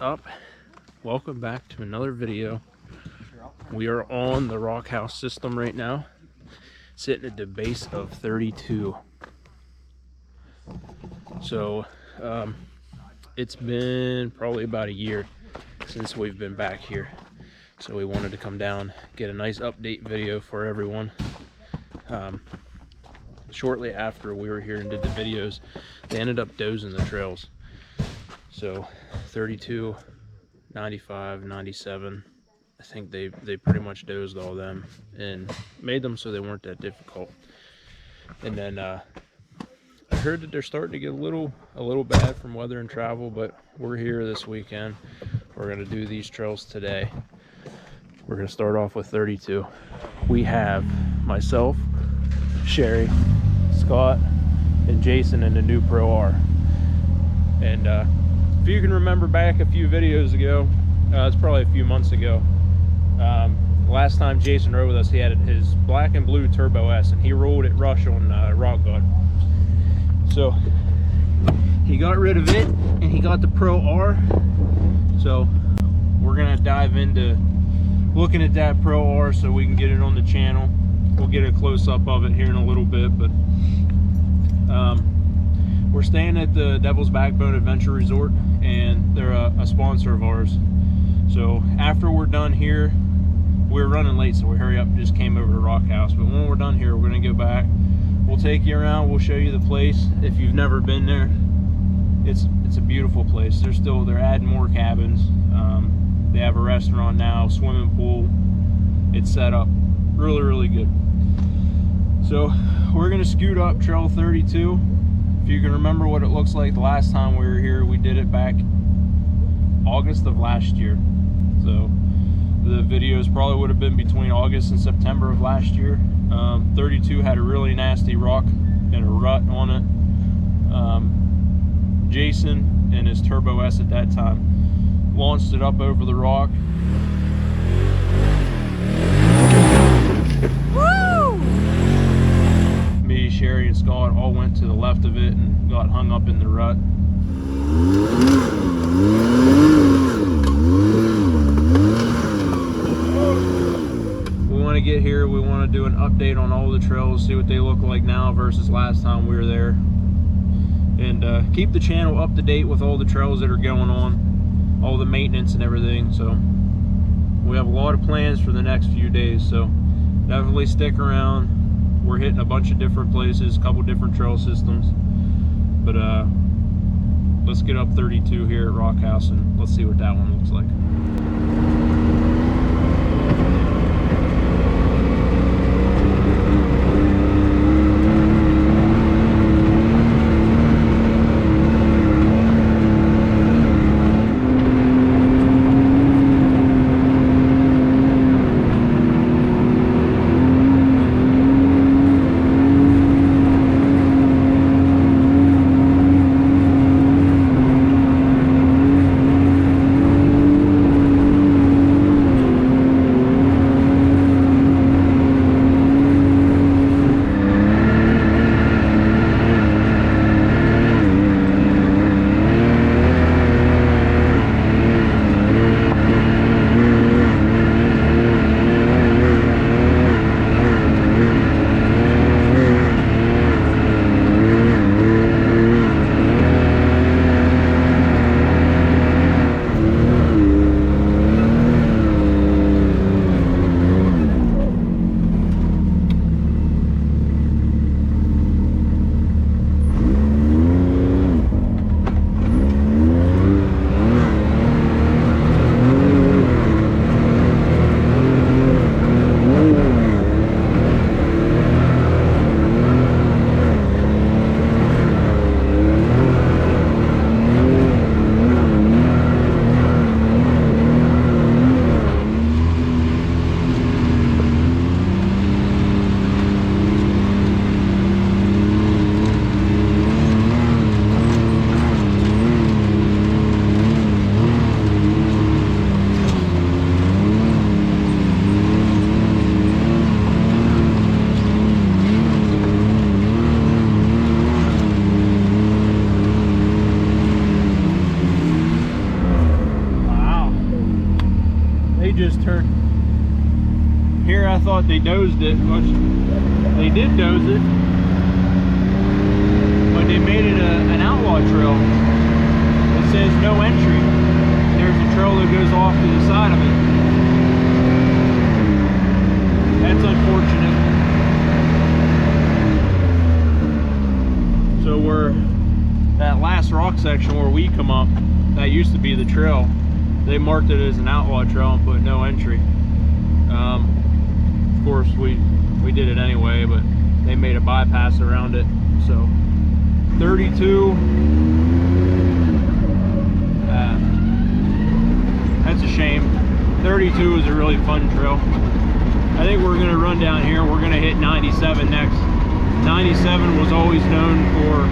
up? Welcome back to another video. We are on the Rockhouse system right now, sitting at the base of 32. So it's been probably about a year since we've been back here, so we wanted to come down, get a nice update video for everyone. Shortly after we were here and did the videos, they ended up dozing the trails. So 32, 95, 97, I think they pretty much dozed all them and made them so they weren't that difficult. And then I heard that they're starting to get a little bad from weather and travel, but we're here this weekend. We're gonna do these trails today. We're gonna start off with 32. We have myself, Sherry, Scott, and Jason in the new Pro R. And if you can remember back a few videos ago, it's probably a few months ago, last time Jason rode with us, he had his black and blue Turbo S, and he rolled at Rush on Rock God. So he got rid of it and he got the Pro R. So we're gonna dive into looking at that Pro R so we can get it on the channel. We'll get a close-up of it here in a little bit, but we're staying at the Devil's Backbone Adventure Resort, and they're a sponsor of ours. So after we're done here, we're running late, so we hurry up and just came over to Rockhouse. But when we're done here, we're gonna go back. We'll take you around. We'll show you the place. If you've never been there, it's a beautiful place. They're adding more cabins. They have a restaurant now, swimming pool. It's set up really good. So we're gonna scoot up Trail 32. If you can remember what it looks like the last time we were here, we did it back August of last year. So the videos probably would have been between August and September of last year. 32 had a really nasty rock and a rut on it. Jason and his Turbo S at that time launched it up over the rock. Woo! Me, Sherry, and Scott all went to the left of it and got hung up in the rut. We want to get here, we want to do an update on all the trails, see what they look like now versus last time we were there, and keep the channel up to date with all the trails that are going on, all the maintenance and everything. So we have a lot of plans for the next few days, so definitely stick around. We're hitting a bunch of different places, a couple different trail systems, but let's get up 32 here at Rockhouse and let's see what that one looks like. Here I thought they dozed it, which they did doze it, but they made it an outlaw trail. It says no entry. There's a trail that goes off to the side of it. That's unfortunate. So we're that last rock section where we come up, that used to be the trail. They marked it as an outlaw trail and put no entry. Of course, we did it anyway, but they made a bypass around it. So 32. That's a shame. 32 is a really fun trail. I think we're gonna run down here. We're gonna hit 97 next. 97 was always known for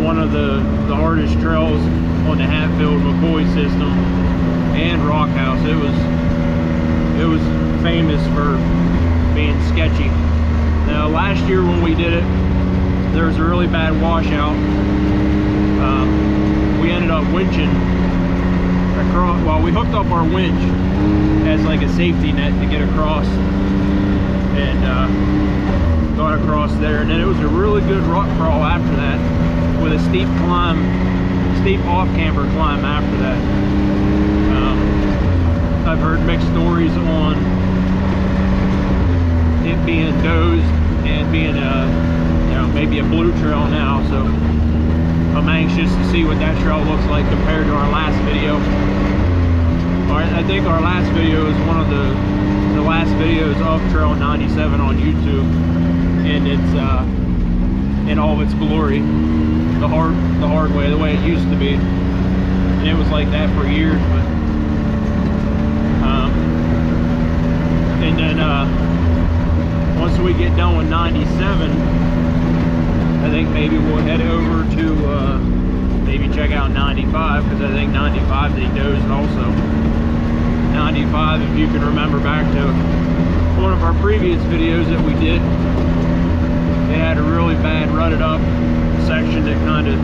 one of the hardest trails on the Hatfield McCoy system and Rockhouse. It was famous for being sketchy. Now last year when we did it, there was a really bad washout. We ended up winching across. Well, we hooked up our winch as like a safety net to get across, and got across there. And then it was a really good rock crawl after that, with a steep climb, steep off-camber climb after that. I've heard mixed stories on it being dozed and being maybe a blue trail now, so I'm anxious to see what that trail looks like compared to our last video. I think our last video is one of the last videos of Trail 97 on YouTube, and it's in all of its glory, the hard way, the way it used to be. And it was like that for years, but and then once we get done with 97, I think maybe we'll head over to maybe check out 95, because I think 95 they dozed also. 95, if you can remember back to one of our previous videos that we did, they had a really bad rutted up section that kind of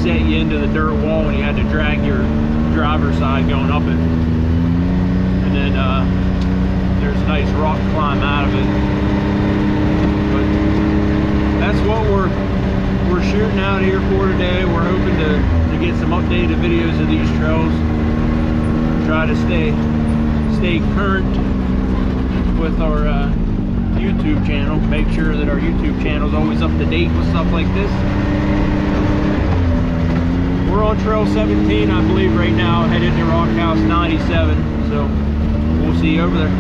set you into the dirt wall and you had to drag your driver's side going up it. And then there's a nice rock climb out of it. But that's what we're shooting out here for today. We're hoping to get some updated videos of these trails. Try to stay current with our YouTube channel. Make sure that our YouTube channel is always up to date with stuff like this. We're on Trail 17, I believe, right now, headed to Rockhouse 97. So we'll see you over there.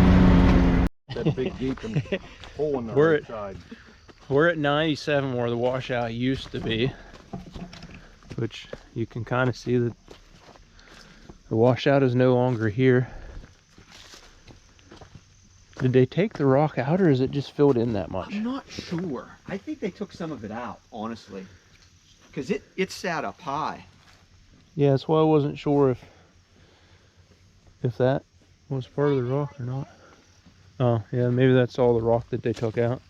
That big gaping hole in the right side. We're at 97 where the washout used to be, which you can kind of see that the washout is no longer here. Did they take the rock out, or is it just filled in that much? I'm not sure. I think they took some of it out, honestly, because it sat up high. Yeah, that's why I wasn't sure if that was part of the rock or not. Oh, yeah, maybe that's all the rock that they took out.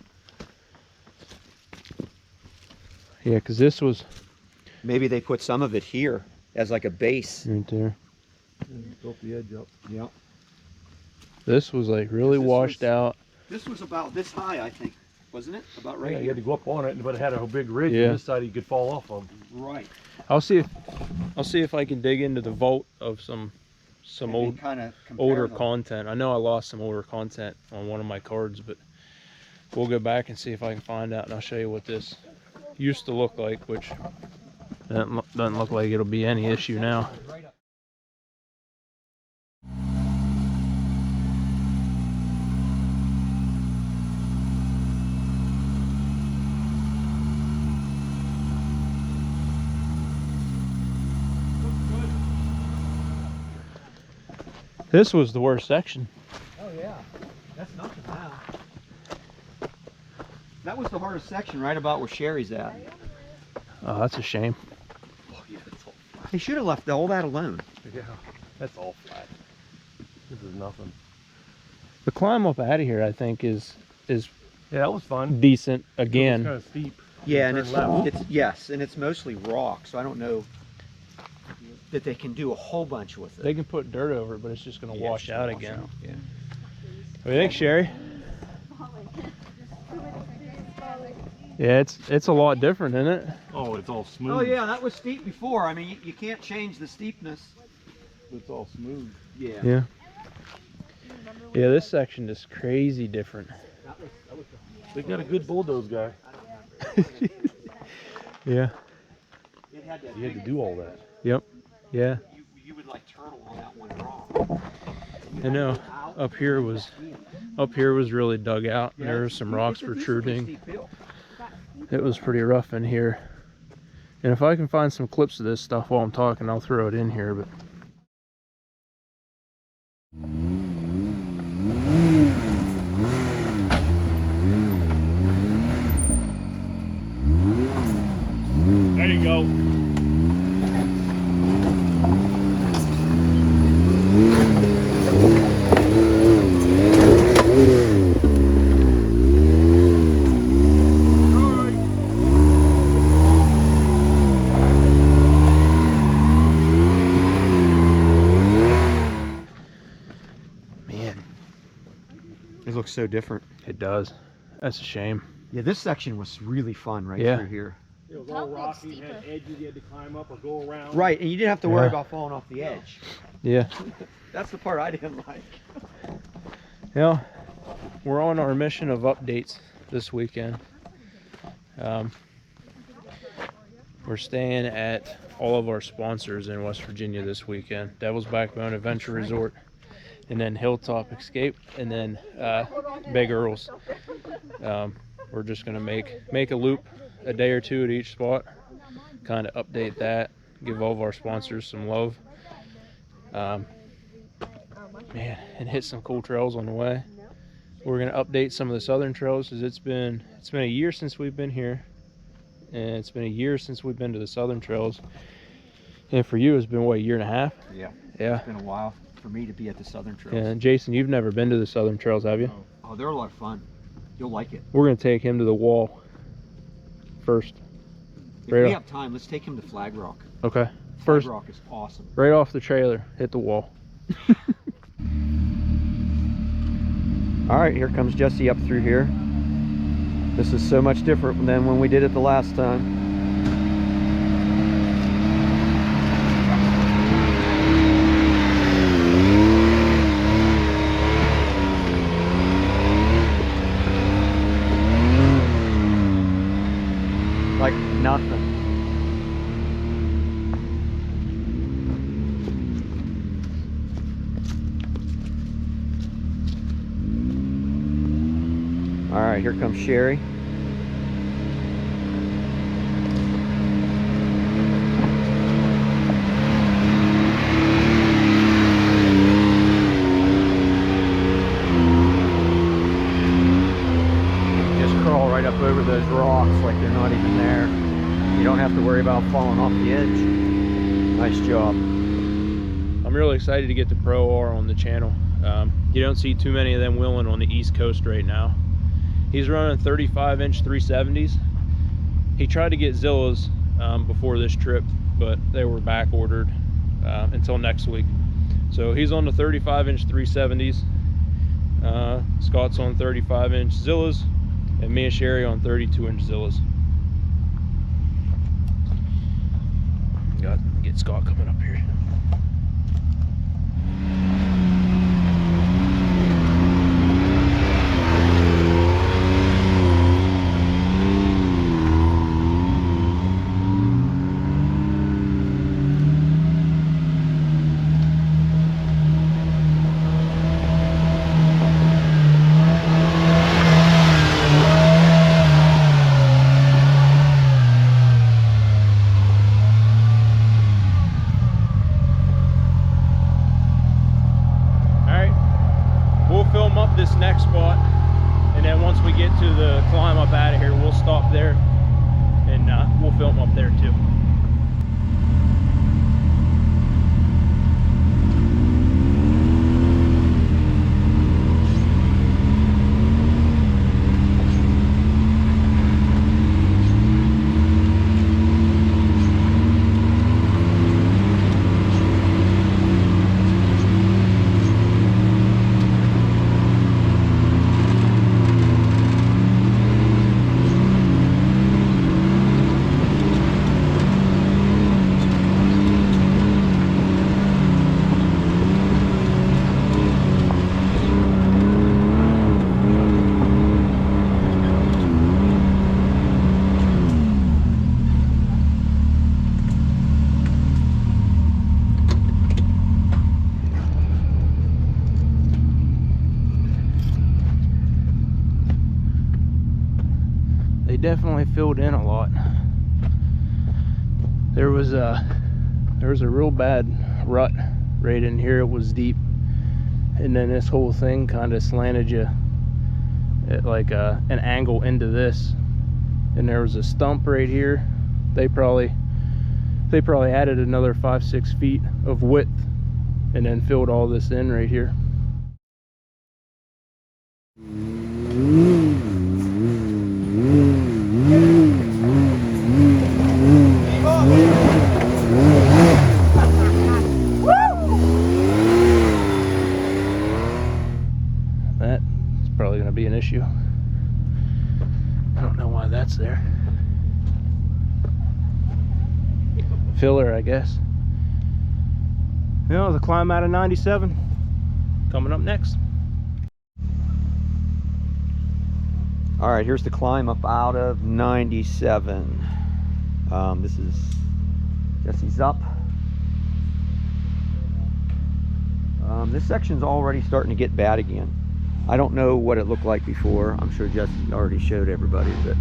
Yeah, because this was... Maybe they put some of it here as like a base. Right there. Built the edge up. Yeah. This was like really washed out. This was about this high, I think, wasn't it? About right Yeah, here. you had to go up on it, but it had a big ridge Yeah. on this side you could fall off of. Right. I'll see if I can dig into the vault of some old older content. I know I lost some older content on one of my cards, but we'll go back and see if I can find out, and I'll show you what this used to look like, which doesn't look like it'll be any issue now. This was the worst section. Oh yeah, that's nothing now. That was the hardest section, right about where Sherry's at. Oh, that's a shame. Oh yeah, it's all flat. They should have left all that alone. Yeah, that's all flat. This is nothing. The climb up out of here, I think, is Yeah, that was fun. decent It again. was kind of steep. Yeah, and Turn left. it's yes, and it's mostly rock, so I don't know that they can do a whole bunch with it. They can put dirt over it, but it's just going to wash out again. Yeah. What do you think, Sherry? Yeah, it's a lot different, isn't it? Oh, it's all smooth. Oh yeah, that was steep before. I mean, you can't change the steepness. It's all smooth. Yeah. Yeah. Yeah, this section is crazy different. They got a good bulldoze guy. Yeah. It had that He had to do all that. Yep. Yeah. you would like turtle on that one wrong. I know. Up here was really dug out. Yeah, There were some rocks it's a decently protruding. steep hill. It was pretty rough in here. And if I can find some clips of this stuff while I'm talking, I'll throw it in here. But There you go. man, It looks so different. it does. That's a shame. Yeah, this section was really fun right Yeah. through here. It was all rocky, you had edges you had to climb up or go around. Right, and you didn't have to worry Yeah. about falling off the edge. Yeah. That's the part I didn't like. Yeah. We're on our mission of updates this weekend. We're staying at all of our sponsors in West Virginia this weekend. Devil's Backbone Adventure Resort, and then Hilltop Escape, and then Big Earl's. We're just gonna make a loop a day or two at each spot, kind of update that, give all of our sponsors some love, man, and hit some cool trails on the way. We're gonna update some of the southern trails because it's been a year since we've been here, and it's been a year since we've been to the southern trails. And for you, it's been what, a year and a half? Yeah. Yeah. It's been a while for me to be at the southern trails. Yeah. And Jason, you've never been to the southern trails, have you? Oh, they're a lot of fun. You'll like it. We're gonna take him to the wall first. If Right we on. have time, let's take him to Flag Rock. Okay. Flag First, Rock is awesome. right off the trailer, hit the wall. All right, here comes Jesse up through here. This is so much different than when we did it the last time. Like nothing. All right, here comes Sherry. Just crawl right up over those rocks like they're not even there. You don't have to worry about falling off the edge. Nice job. I'm really excited to get the Pro R on the channel. You don't see too many of them wheeling on the East Coast right now. He's running 35-inch 370s. He tried to get Zillas before this trip, but they were back ordered until next week. So he's on the 35-inch 370s. Scott's on 35-inch Zillas, and me and Sherry on 32-inch Zillas. Got to get Scott coming up here. This next spot, and then once we get to the climb up out of here, we'll stop there and we'll film up there too. definitely filled in a lot. There was a real bad rut right in here. It was deep, and then this whole thing kind of slanted you at like an angle into this, and there was a stump right here. They probably added another 5-6 feet of width and then filled all this in right here. That's probably going to be an issue. I don't know why that's there. Filler, I guess. You know, the climb out of 97 coming up next. All right, here's the climb up out of 97. This is Jesse's up. This section's already starting to get bad again. I don't know what it looked like before. I'm sure Jesse already showed everybody, but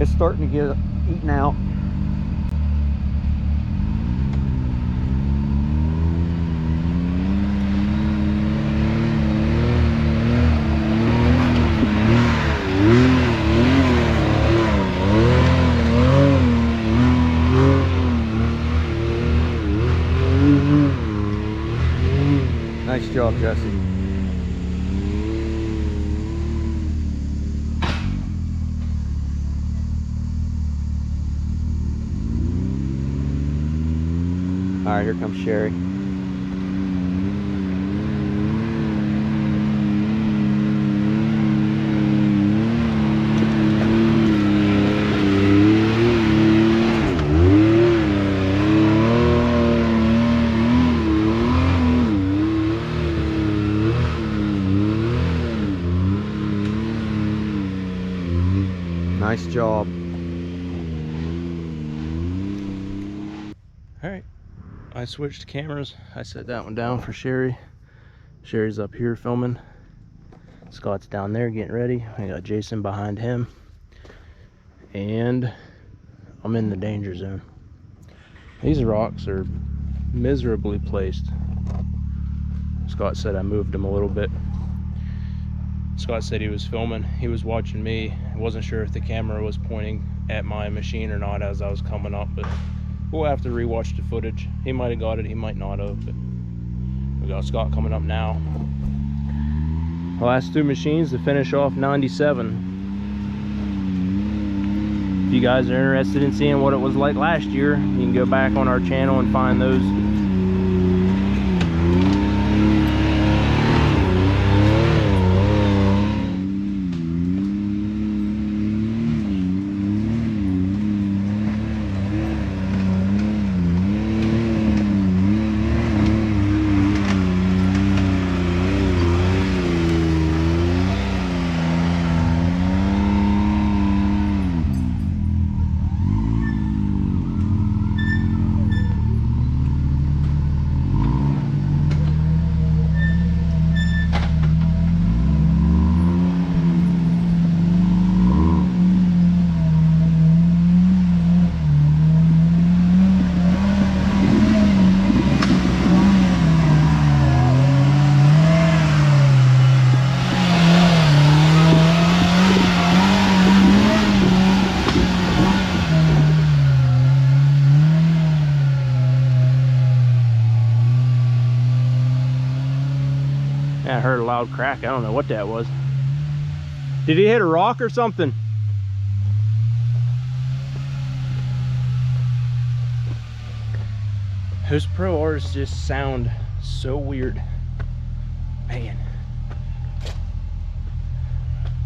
it's starting to get eaten out. Nice job, Jesse. All right, here comes Sherry. Nice job. All right, I switched cameras. I set that one down for Sherry. Sherry's up here filming. Scott's down there getting ready. I got Jason behind him. And I'm in the danger zone. These rocks are miserably placed. Scott said I moved them a little bit. Scott said he was filming. He was watching me. I wasn't sure if the camera was pointing at my machine or not as I was coming up, but we'll have to rewatch the footage. He might have got it, he might not have, but we got Scott coming up now. The last two machines to finish off 97. If you guys are interested in seeing what it was like last year, you can go back on our channel and find those. I heard a loud crack. I don't know what that was. Did he hit a rock or something? Those Pro Rs just sound so weird. Man.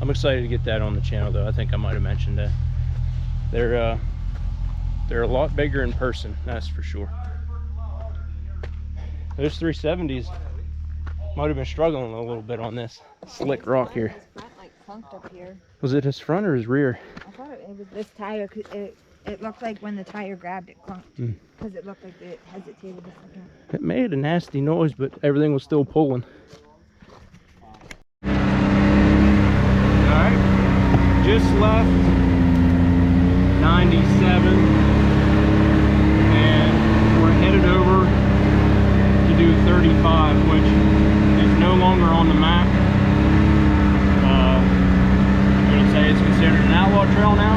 I'm excited to get that on the channel though. I think I might have mentioned that. They're a lot bigger in person, that's for sure. Those 370s might have been struggling a little bit on this slick rock here. Front like clunked up here. Was it his front or his rear? I thought it was this tire. It looked like when the tire grabbed it clunked because it looked like it hesitated a second. It made a nasty noise, but everything was still pulling. All right. Just left 97 and we're headed over to do 35, which is no longer on the map. I'm going to say it's considered an outlaw trail now.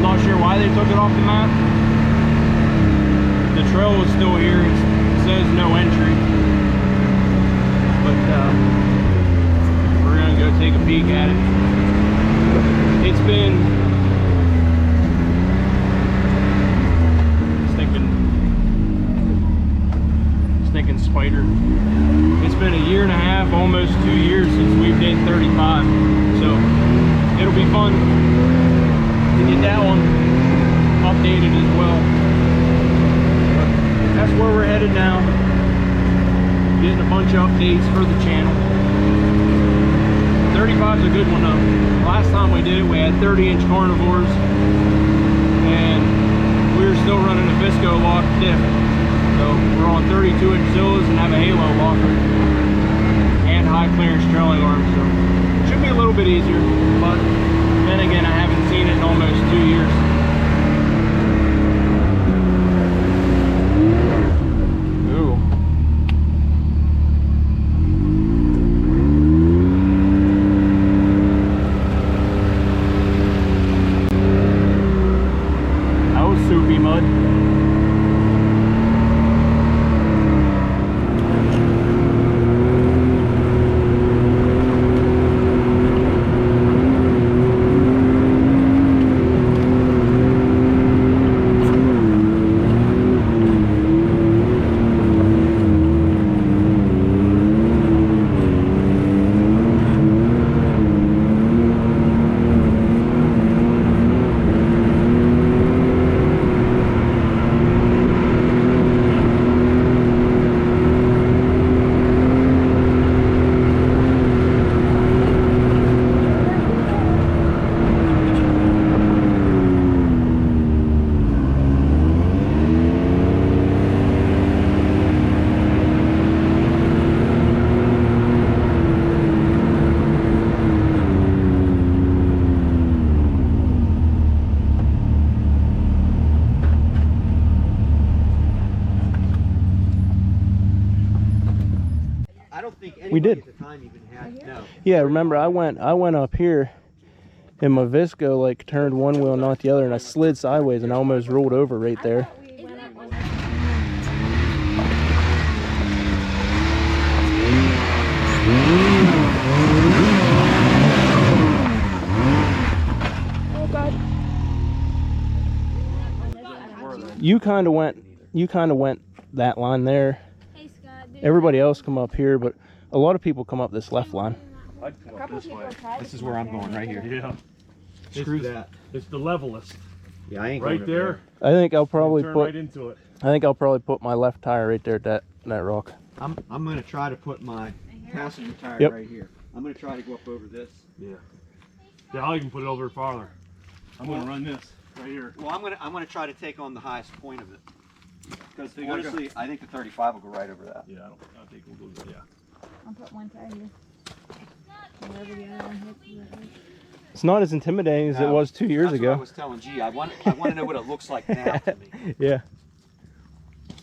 Not sure why they took it off the map. The trail is still here. It says no entry. But we're going to go take a peek at it. It's been stinking spider. It's been a year and a half, almost 2 years since we've did 35. So it'll be fun to get that one updated as well. But that's where we're headed now. Getting a bunch of updates for the channel. 35 is a good one though. Last time we did it, we had 30-inch carnivores, and we were still running a Visco lock diff. So we're on 32-inch Zillas and have a halo locker and high clearance trailing arms. So it should be a little bit easier, but then again, I haven't seen it in almost 2 years. Ooh. That was soupy mud. We did. At the time even had, no. Yeah, remember I went up here and my Visco like turned one wheel, not the other, and I slid sideways and I almost rolled over right there. Oh God. You kind of went that line there. Everybody else come up here, but a lot of people come up this left line. I'd come up this way. This is where I'm going, right here. Yeah. Screw that. It's the levelest. Yeah, I ain't Right going there. I think I'll probably Turn put. right into it. I think I'll probably put my left tire right there at that rock. I'm gonna try to put my passenger tire Yep. right here. I'm gonna try to go up over this. Yeah. Yeah, I'll even put it over farther. I'm gonna run this right here. Well, I'm gonna try to take on the highest point of it. Because you gotta honestly, I think the 35 will go right over that. Yeah, I think we'll go. Yeah. I'll put one tire here. Wherever the other one hits. It's not as intimidating as it was 2 years That's ago. what I was telling G. I want to know what it looks like now to me. Yeah.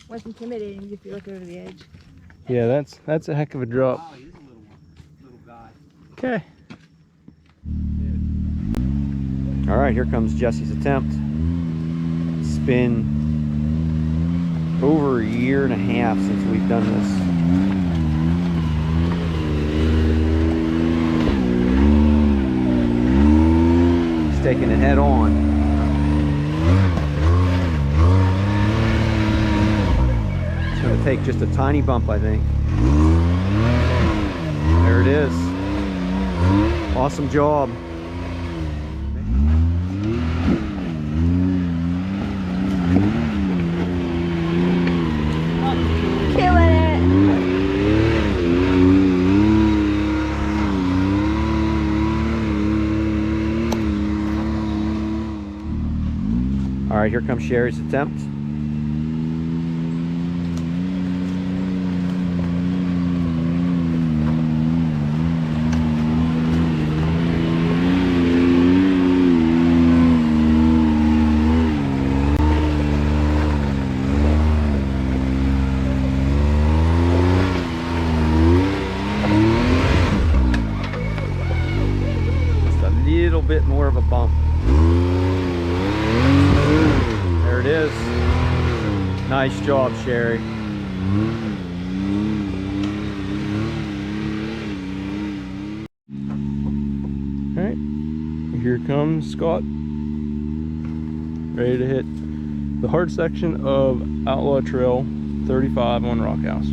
What's intimidating if you look over the edge? Yeah, that's a heck of a drop. Wow, he's a little one, little guy. Okay. All right, here comes Jesse's attempt. It's been over a year and a half since we've done this. He's taking it head on. It's going to take just a tiny bump, I think. There it is. Awesome job. Killing it. All right, here comes Sherry's attempt. bit more of a bump. There it is. Nice job, Sherry. All right, here comes Scott, ready to hit the hard section of Outlaw Trail 35 on Rockhouse.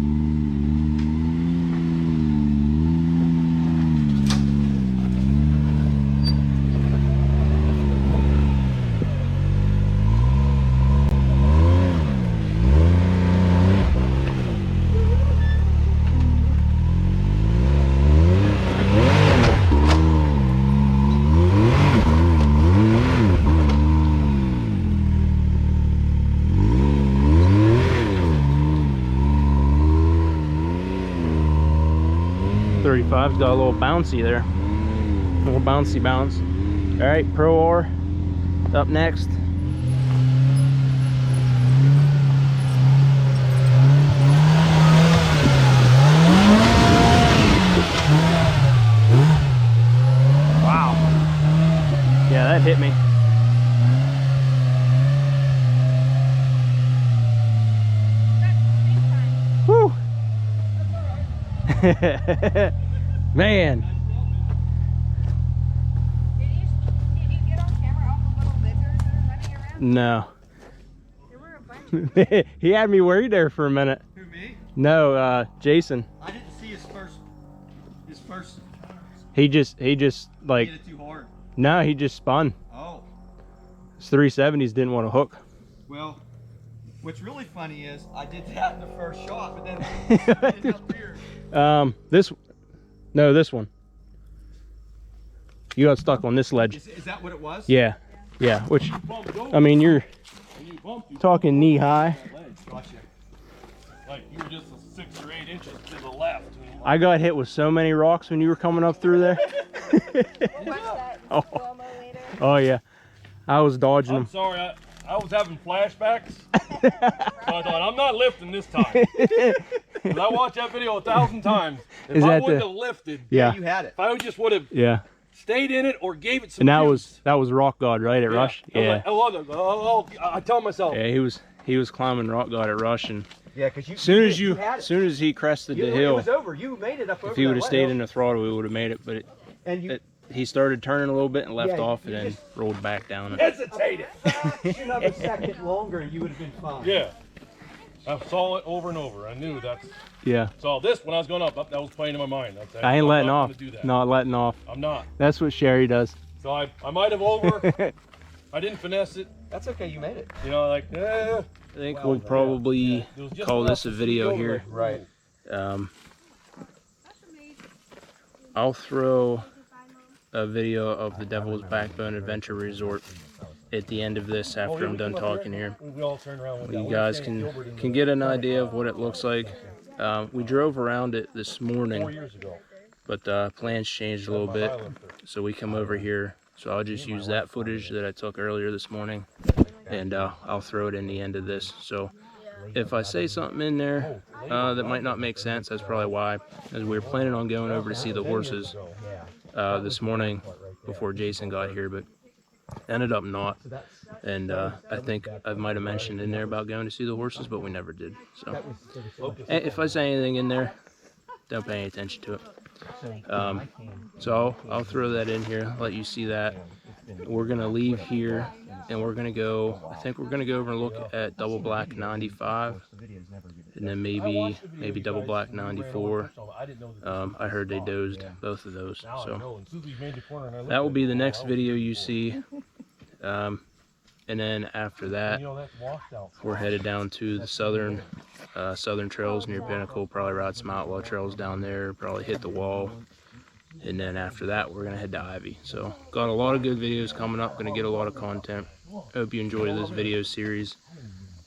Got a little bouncy there, a little bouncy bounce. All right, Pro R up next. Wow, yeah, that hit me. Woo. Man. Did you get on camera all the little lizards that are running around? No. There were a bunch. He had me worried there for a minute. Who, me? No, Jason. I didn't see his first. He just like, Hit it too hard. no, he just spun. Oh, His 370s didn't want to hook. well, what's really funny is I did that in the first shot, but then it ended up here. This one. You got stuck on this ledge. Is that what it was? Yeah, yeah. Which, I mean, you're talking knee high. Gotcha. Like you were just 6 or 8 inches to the left. I got hit with so many rocks when you were coming up through there. Watch that Oh. slow-mo later. Oh yeah, I was dodging I'm them. sorry, I was having flashbacks. So I thought, I'm not lifting this time. 'Cause I watched that video 1,000 times. If Is I that wouldn't the- have lifted, Yeah, You had it. if I just would have yeah. stayed in it or gave it some And that juice. was Rock God, right, at Rush? I was Yeah. like, I tell myself, Yeah, he was climbing Rock God at Rush, and Yeah, because you. as soon as had it. he crested the It hill, was over. You made it up over. if he would have that stayed way. in the throttle, we would have made it. But And you. he started turning a little bit and left Yeah, off, you and then just- rolled back down. hesitated. Another second longer, and you would have been fine. Yeah. I saw it over and over. I knew that's. Yeah, Saw this when I was going up. That was playing in my mind. I ain't I'm letting not off. gonna do that. Not letting off. I'm not. That's what Sherry does. So I might have over. I didn't finesse it. That's okay. You made it. You know, like. I think we'll probably It was just call enough this a to video scoot over here. it. Right. I'll throw a video of the Devil's Backbone Adventure Resort at the end of this after I'm done talking here. We all turned around with that. You guys can get an idea of what it looks like. We drove around it this 4 morning, years ago. but plans changed a little bit, so we come over here. So I'll just use that footage that I took earlier this morning, and I'll throw it in the end of this. So if I say something in there that might not make sense, that's probably why. As we were planning on going over to see the horses this morning before Jason got here, but ended up not. And I think I might have mentioned in there about going to see the horses, but we never did. So if I say anything in there, don't pay any attention to it. So I'll throw that in here, let you see that. We're gonna leave here, and we're gonna go. I think we're gonna go over and look at Double Black 95, and then maybe Double Black 94. I heard they dozed both of those, so that will be the next video you see. And then after that, we're headed down to the southern trails near Pinnacle. Probably ride some outlaw trails down there. Probably hit the wall. And then after that, we're gonna head to Ivy. So got a lot of good videos coming up. Gonna get a lot of content. Hope you enjoy this video series.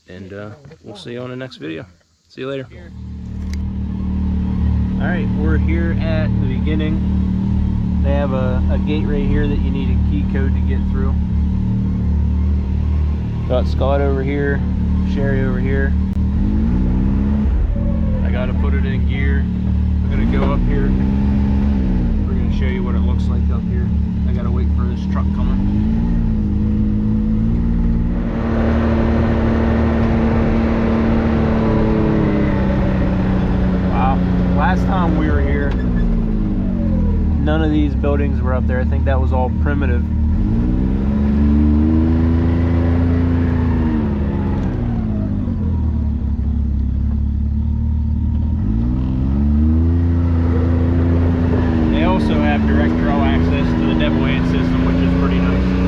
And we'll see you on the next video. See you later. All right, we're here at the beginning. They have a gate right here that you need a key code to get through. Got Scott over here, Sherry over here. I gotta put it in gear. We're gonna go up here. We're gonna show you what it looks like up here. I gotta wait for this truck none of these buildings were up there. I think that was all primitive. They also have direct draw access to the Devil Anse system, which is pretty nice.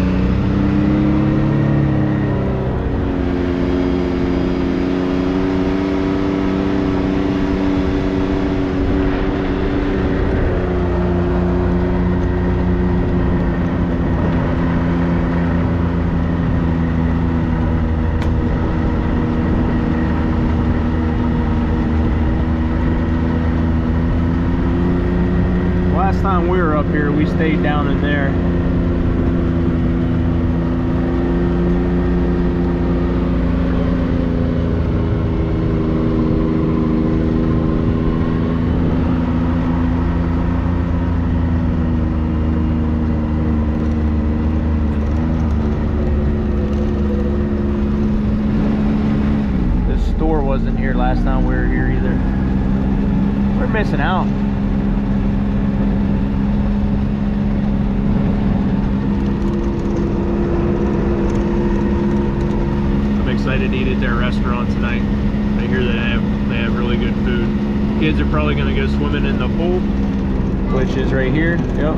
Last time we were up here, we stayed down in there. This store wasn't here last time we were here either. We're missing out. Excited to eat at their restaurant tonight. I hear that they have really good food. Kids are probably going to go swimming in the pool, which is right here. Yep,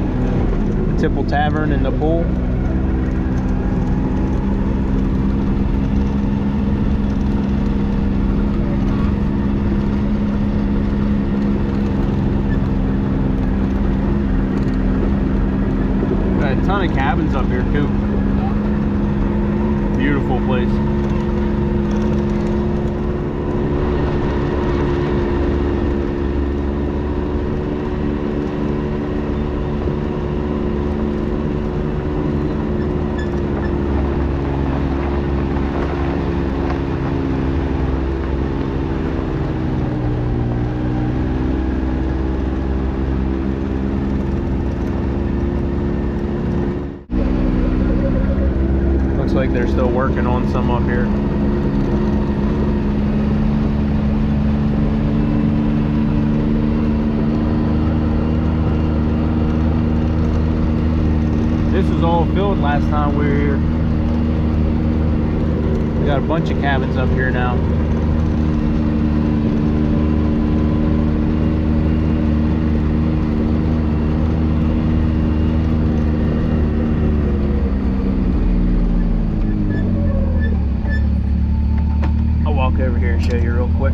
the Tipple Tavern in the pool. Got a ton of cabins up here too. Beautiful place. Like they're still working on some up here. This was all filled last time we were here. We got a bunch of cabins up here now. Over here and show you real quick.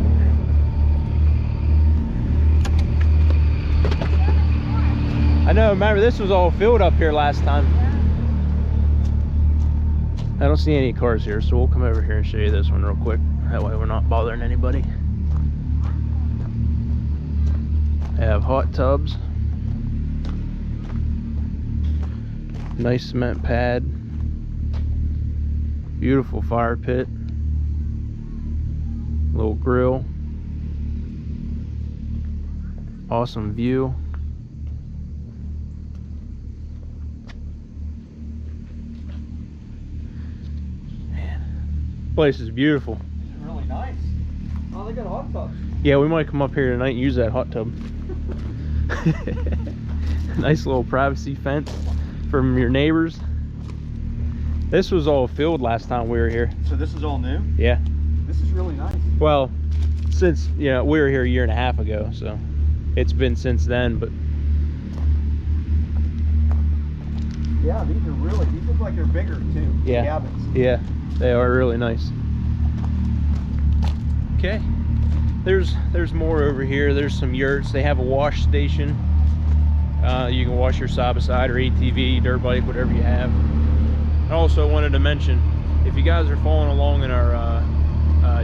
I know, remember this was all filled up here last time. I don't see any cars here, so we'll come over here and show you this one real quick. That way we're not bothering anybody. They have hot tubs. Nice cement pad. Beautiful fire pit. Little grill. Awesome view. Man, place is beautiful. It's really nice. Oh, they got hot tubs. Yeah, we might come up here tonight and use that hot tub. Nice little privacy fence from your neighbors. This was all filled last time we were here. So this is all new? Yeah. This is really nice. Well, since, you know, we were here a year and a half ago, so it's been since then, but yeah, these look like they're bigger too. Yeah. Cabins. Yeah, they are really nice. Okay, there's more over here. There's some yurts. They have a wash station. You can wash your side-by-side or ATV, dirt bike, whatever you have. I also wanted to mention, if you guys are following along in our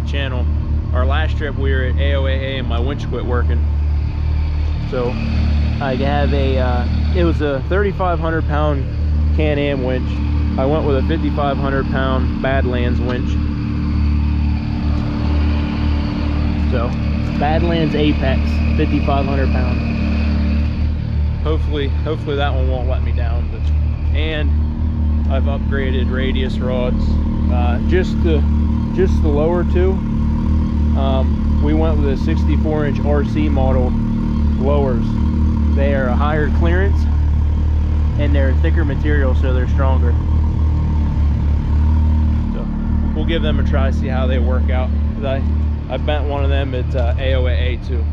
channel, our last trip we were at AOAA and my winch quit working. So I have it was a 3,500 pound Can-Am winch. I went with a 5,500 pound Badlands winch. So Badlands Apex, 5,500 pound. Hopefully that one won't let me down. But, and I've upgraded radius rods, just the lower two. We went with a 64-inch RC model blowers. They are a higher clearance and they're thicker material, so they're stronger. So we'll give them a try, see how they work out. 'Cause I bent one of them at AOA too.